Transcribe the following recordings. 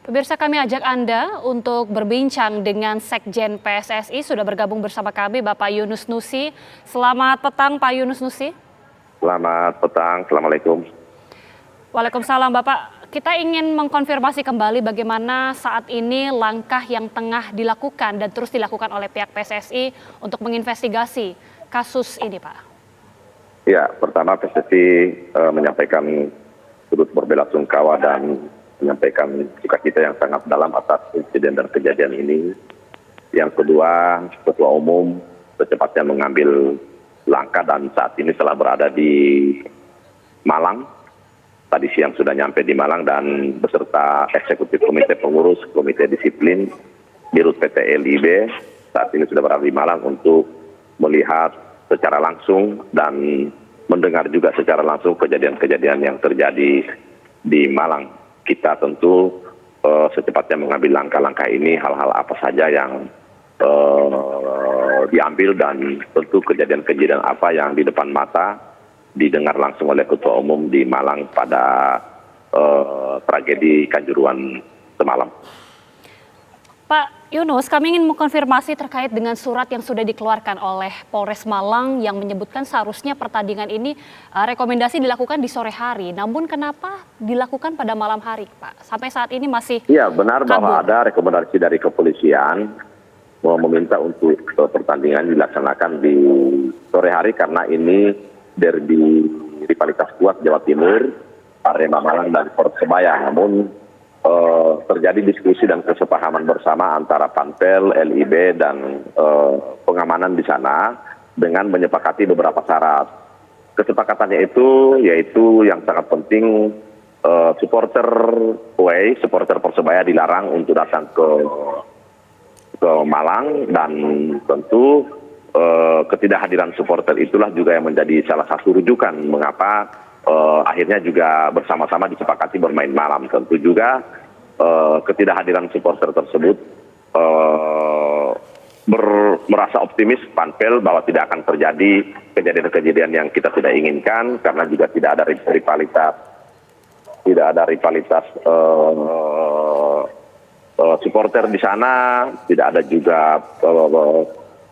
Pemirsa, kami ajak Anda untuk berbincang dengan Sekjen PSSI. Sudah bergabung bersama kami Bapak Yunus Nusi. Selamat petang Pak Yunus Nusi. Selamat petang, Assalamualaikum. Waalaikumsalam Bapak. Kita ingin mengkonfirmasi kembali bagaimana saat ini langkah yang tengah dilakukan dan terus dilakukan oleh pihak PSSI untuk menginvestigasi kasus ini Pak. Ya, pertama PSSI menyampaikan turut berbelasungkawa dan menyampaikan sukacita yang sangat dalam atas insiden dan kejadian ini. Yang kedua, Ketua Umum secepatnya mengambil langkah dan saat ini telah berada di Malang. Tadi siang sudah nyampe di Malang dan beserta eksekutif komite pengurus, komite disiplin, Dirut PT LIB, saat ini sudah berada di Malang untuk melihat secara langsung dan mendengar juga secara langsung kejadian-kejadian yang terjadi di Malang. Kita tentu secepatnya mengambil langkah-langkah ini, hal-hal apa saja yang diambil dan tentu kejadian-kejadian apa yang di depan mata didengar langsung oleh Ketua Umum di Malang pada tragedi Kanjuruhan semalam. Pak Yunus, kami ingin mengkonfirmasi terkait dengan surat yang sudah dikeluarkan oleh Polres Malang yang menyebutkan seharusnya pertandingan ini rekomendasi dilakukan di sore hari. Namun kenapa dilakukan pada malam hari, Pak? Sampai saat ini masih Ya, benar kabur. bahwa ada rekomendasi dari kepolisian meminta untuk pertandingan dilaksanakan di sore hari karena ini derby rivalitas kuat Jawa Timur, Arema Malang dan Persebaya. Namun terjadi diskusi dan kesepahaman bersama antara Panpel, LIB dan pengamanan di sana dengan menyepakati beberapa syarat. Kesepakatannya itu yaitu yang sangat penting, supporter away, supporter Persebaya dilarang untuk datang ke Malang dan tentu ketidakhadiran supporter itulah juga yang menjadi salah satu rujukan mengapa akhirnya juga bersama-sama disepakati bermain malam. Tentu juga ketidakhadiran supporter tersebut merasa optimis Panpel bahwa tidak akan terjadi kejadian-kejadian yang kita tidak inginkan karena juga tidak ada rivalitas supporter di sana, tidak ada juga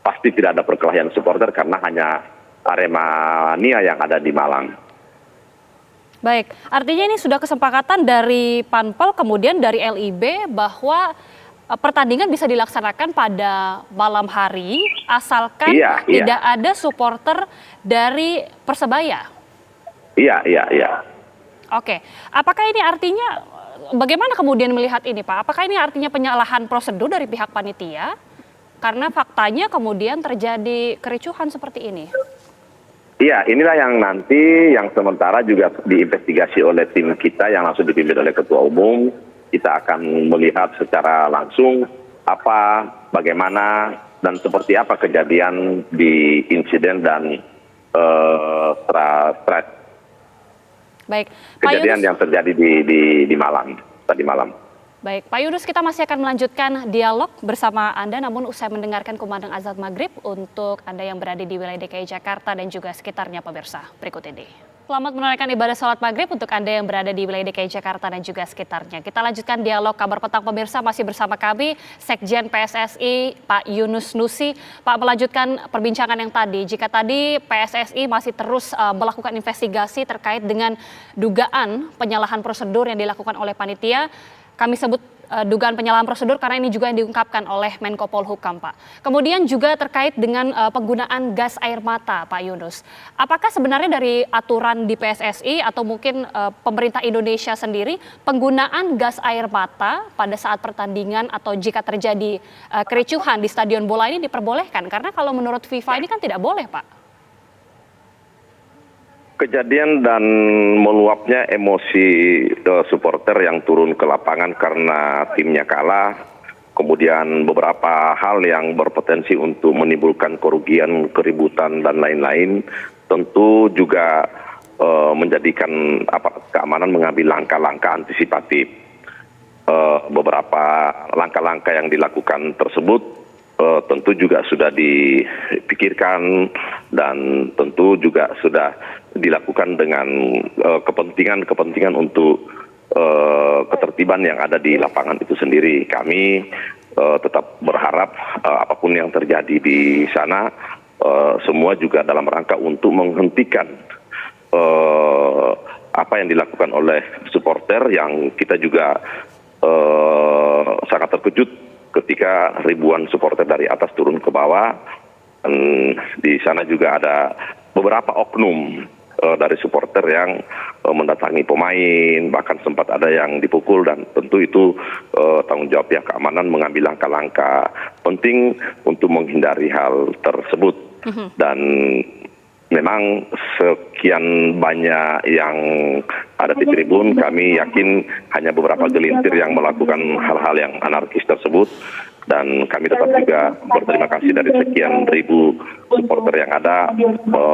pasti tidak ada perkelahian supporter karena hanya Aremania yang ada di Malang. Baik, artinya ini sudah kesepakatan dari Panpel kemudian dari LIB bahwa pertandingan bisa dilaksanakan pada malam hari asalkan tidak ada supporter dari Persebaya. Iya. Oke, apakah ini artinya bagaimana kemudian melihat ini Pak? Apakah ini artinya penyalahan prosedur dari pihak panitia? Karena faktanya kemudian terjadi kericuhan seperti ini. Iya, inilah yang nanti yang sementara juga diinvestigasi oleh tim kita yang langsung dipimpin oleh Ketua Umum. Kita akan melihat secara langsung apa, bagaimana, dan seperti apa kejadian di insiden dan Baik, kejadian yang terjadi di Malang tadi malam. Baik, Pak Yunus, kita masih akan melanjutkan dialog bersama Anda, namun usai mendengarkan kumandang azan maghrib untuk Anda yang berada di wilayah DKI Jakarta dan juga sekitarnya, pemirsa. Berikut ini. Selamat menunaikan ibadah sholat maghrib untuk Anda yang berada di wilayah DKI Jakarta dan juga sekitarnya. Kita lanjutkan dialog kabar petang pemirsa, masih bersama kami, Sekjen PSSI, Pak Yunus Nusi. Pak, melanjutkan perbincangan yang tadi, jika tadi PSSI masih terus melakukan investigasi terkait dengan dugaan penyalahan prosedur yang dilakukan oleh panitia, kami sebut dugaan penyalahan prosedur karena ini juga yang diungkapkan oleh Menko Polhukam, Pak. Kemudian juga terkait dengan penggunaan gas air mata, Pak Yunus. Apakah sebenarnya dari aturan di PSSI atau mungkin pemerintah Indonesia sendiri, penggunaan gas air mata pada saat pertandingan atau jika terjadi kericuhan di stadion bola ini diperbolehkan? Karena kalau menurut FIFA ini kan tidak boleh, Pak. Kejadian dan meluapnya emosi supporter yang turun ke lapangan karena timnya kalah, kemudian beberapa hal yang berpotensi untuk menimbulkan kerugian, keributan dan lain-lain, tentu juga menjadikan keamanan mengambil langkah-langkah antisipatif. Beberapa langkah-langkah yang dilakukan tersebut tentu juga sudah dipikirkan dan tentu juga sudah dilakukan dengan kepentingan untuk ketertiban yang ada di lapangan itu sendiri. Kami tetap berharap apapun yang terjadi di sana, semua juga dalam rangka untuk menghentikan apa yang dilakukan oleh supporter, yang kita juga sangat terkejut ketika ribuan supporter dari atas turun ke bawah. Dan di sana juga ada beberapa oknum dari supporter yang mendatangi pemain, bahkan sempat ada yang dipukul, dan tentu itu tanggung jawab pihak keamanan mengambil langkah-langkah penting untuk menghindari hal tersebut. Dan memang sekian banyak yang ada di tribun, kami yakin hanya beberapa gelintir yang melakukan hal-hal yang anarkis tersebut. Dan kami tetap juga berterima kasih dari sekian ribu supporter yang ada,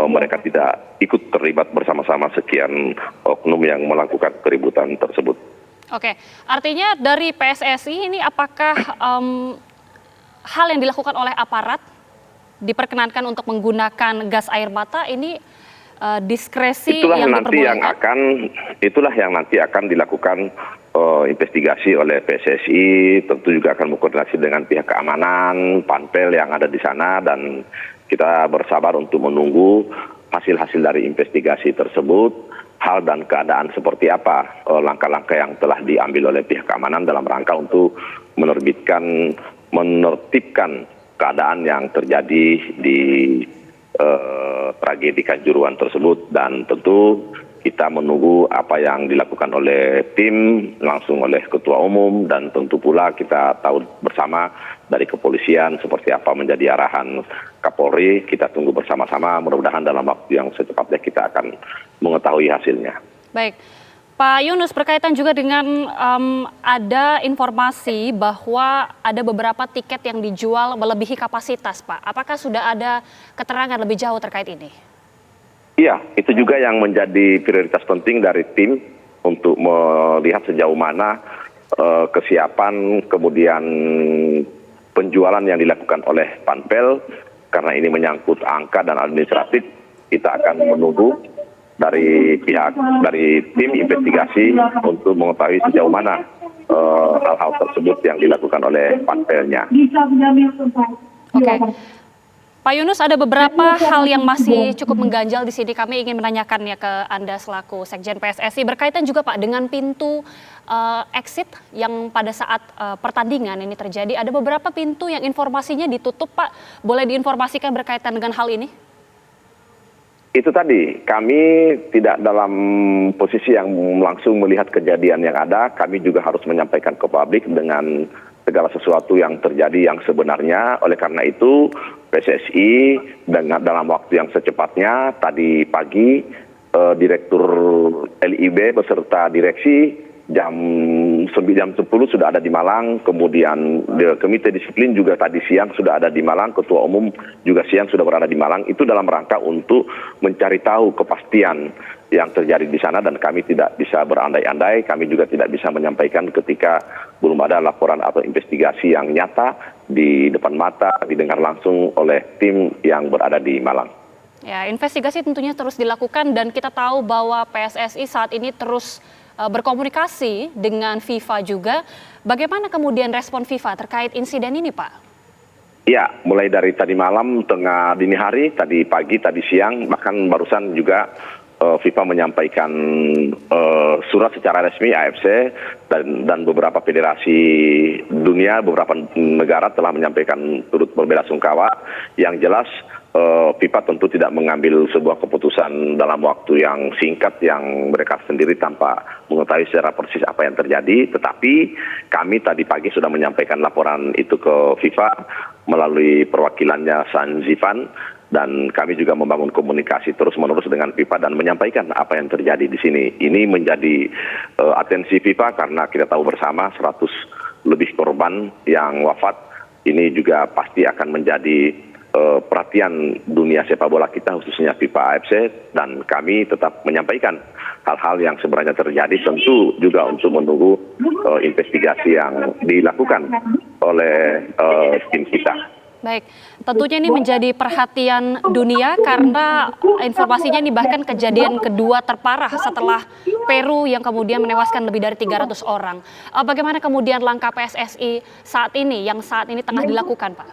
mereka tidak ikut terlibat bersama-sama sekian oknum yang melakukan keributan tersebut. Oke, artinya dari PSSI ini apakah hal yang dilakukan oleh aparat diperkenankan untuk menggunakan gas air mata ini diskresi yang diperbolehkan? Itulah yang nanti akan dilakukan investigasi oleh PSSI, tentu juga akan berkoordinasi dengan pihak keamanan, Panpel yang ada di sana, dan kita bersabar untuk menunggu hasil-hasil dari investigasi tersebut, hal dan keadaan seperti apa langkah-langkah yang telah diambil oleh pihak keamanan dalam rangka untuk menertibkan keadaan yang terjadi di tragedi Kanjuruhan tersebut. Dan tentu kita menunggu apa yang dilakukan oleh tim, langsung oleh Ketua Umum, dan tentu pula kita tahu bersama dari kepolisian seperti apa menjadi arahan Kapolri. Kita tunggu bersama-sama, mudah-mudahan dalam waktu yang secepatnya kita akan mengetahui hasilnya. Baik, Pak Yunus, berkaitan juga dengan ada informasi bahwa ada beberapa tiket yang dijual melebihi kapasitas, Pak. Apakah sudah ada keterangan lebih jauh terkait ini? Iya, itu juga yang menjadi prioritas penting dari tim untuk melihat sejauh mana kesiapan, kemudian penjualan yang dilakukan oleh Panpel, karena ini menyangkut angka dan administratif. Kita akan menunggu dari tim investigasi untuk mengetahui sejauh mana hal-hal tersebut yang dilakukan oleh Panpelnya. Oke. Pak Yunus, ada beberapa hal yang masih cukup mengganjal di sini. Kami ingin menanyakannya ke Anda selaku Sekjen PSSI, berkaitan juga Pak dengan pintu exit yang pada saat pertandingan ini terjadi. Ada beberapa pintu yang informasinya ditutup, Pak. Boleh diinformasikan berkaitan dengan hal ini? Itu tadi, kami tidak dalam posisi yang langsung melihat kejadian yang ada. Kami juga harus menyampaikan ke publik dengan segala sesuatu yang terjadi yang sebenarnya. Oleh karena itu, PSSI dalam waktu yang secepatnya tadi pagi Direktur LIB beserta direksi jam 10 sudah ada di Malang, kemudian Komite Disiplin juga tadi siang sudah ada di Malang, Ketua Umum juga siang sudah berada di Malang. Itu dalam rangka untuk mencari tahu kepastian yang terjadi di sana, dan kami tidak bisa berandai-andai, kami juga tidak bisa menyampaikan ketika belum ada laporan atau investigasi yang nyata di depan mata, didengar langsung oleh tim yang berada di Malang. Ya, investigasi tentunya terus dilakukan, dan kita tahu bahwa PSSI saat ini terus berkomunikasi dengan FIFA juga. Bagaimana kemudian respon FIFA terkait insiden ini, Pak? Ya, mulai dari tadi malam, tengah dini hari, tadi pagi, tadi siang, bahkan barusan juga FIFA menyampaikan surat secara resmi AFC dan beberapa federasi dunia, beberapa negara telah menyampaikan turut berbelasungkawa. Yang jelas FIFA tentu tidak mengambil sebuah keputusan dalam waktu yang singkat yang mereka sendiri tanpa mengetahui secara persis apa yang terjadi. Tetapi kami tadi pagi sudah menyampaikan laporan itu ke FIFA melalui perwakilannya San Zifan, dan kami juga membangun komunikasi terus-menerus dengan FIFA dan menyampaikan apa yang terjadi di sini. Ini menjadi atensi FIFA karena kita tahu bersama 100 lebih korban yang wafat. Ini juga pasti akan menjadi perhatian dunia sepak bola kita, khususnya FIFA AFC, dan kami tetap menyampaikan hal-hal yang sebenarnya terjadi, tentu juga untuk menunggu investigasi yang dilakukan oleh tim kita. Baik, tentunya ini menjadi perhatian dunia karena informasinya ini bahkan kejadian kedua terparah setelah Peru yang kemudian menewaskan lebih dari 300 orang. Bagaimana kemudian langkah PSSI saat ini yang saat ini tengah dilakukan, Pak?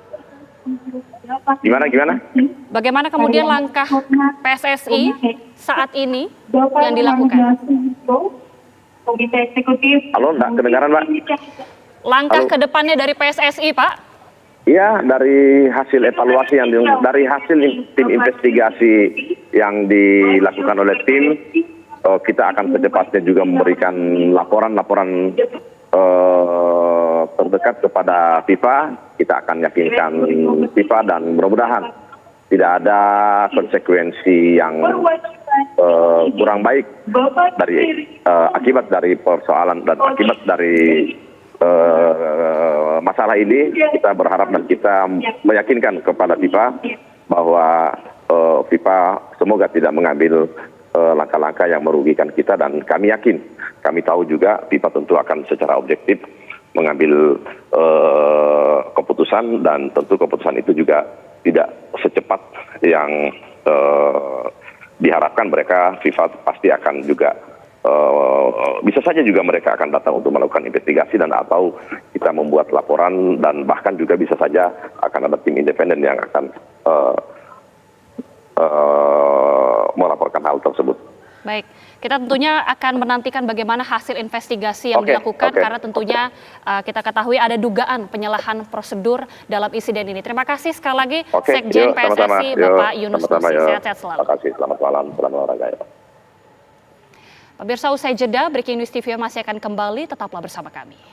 Gimana? Bagaimana kemudian langkah PSSI saat ini yang dilakukan? Halo, enggak kedengaran, Pak? Langkah Halo. ke depannya dari PSSI, Pak? Iya, dari hasil evaluasi dari hasil tim investigasi yang dilakukan oleh tim, kita akan secepatnya juga memberikan laporan terdekat kepada FIFA. Kita akan yakinkan FIFA dan mudah-mudahan tidak ada konsekuensi yang kurang baik akibat dari persoalan dan akibat dari masalah ini. Kita berharap dan kita meyakinkan kepada FIFA bahwa FIFA semoga tidak mengambil langkah-langkah yang merugikan kita, dan kami yakin, kami tahu juga FIFA tentu akan secara objektif mengambil keputusan, dan tentu keputusan itu juga tidak secepat yang diharapkan. Mereka FIFA pasti akan juga bisa saja juga mereka akan datang untuk melakukan investigasi dan atau kita membuat laporan, dan bahkan juga bisa saja akan ada tim independen yang akan melaporkan hal tersebut. Baik, kita tentunya akan menantikan bagaimana hasil investigasi yang dilakukan karena tentunya kita ketahui ada dugaan penyalahan prosedur dalam insiden ini. Terima kasih sekali lagi Sekjen PSSI Bapak Yunus Nusi. Sehat-sehat selalu. Terima kasih, selamat malam, selamat olahraga. Pemirsa, usai jeda, Breaking News TV masih akan kembali, tetaplah bersama kami.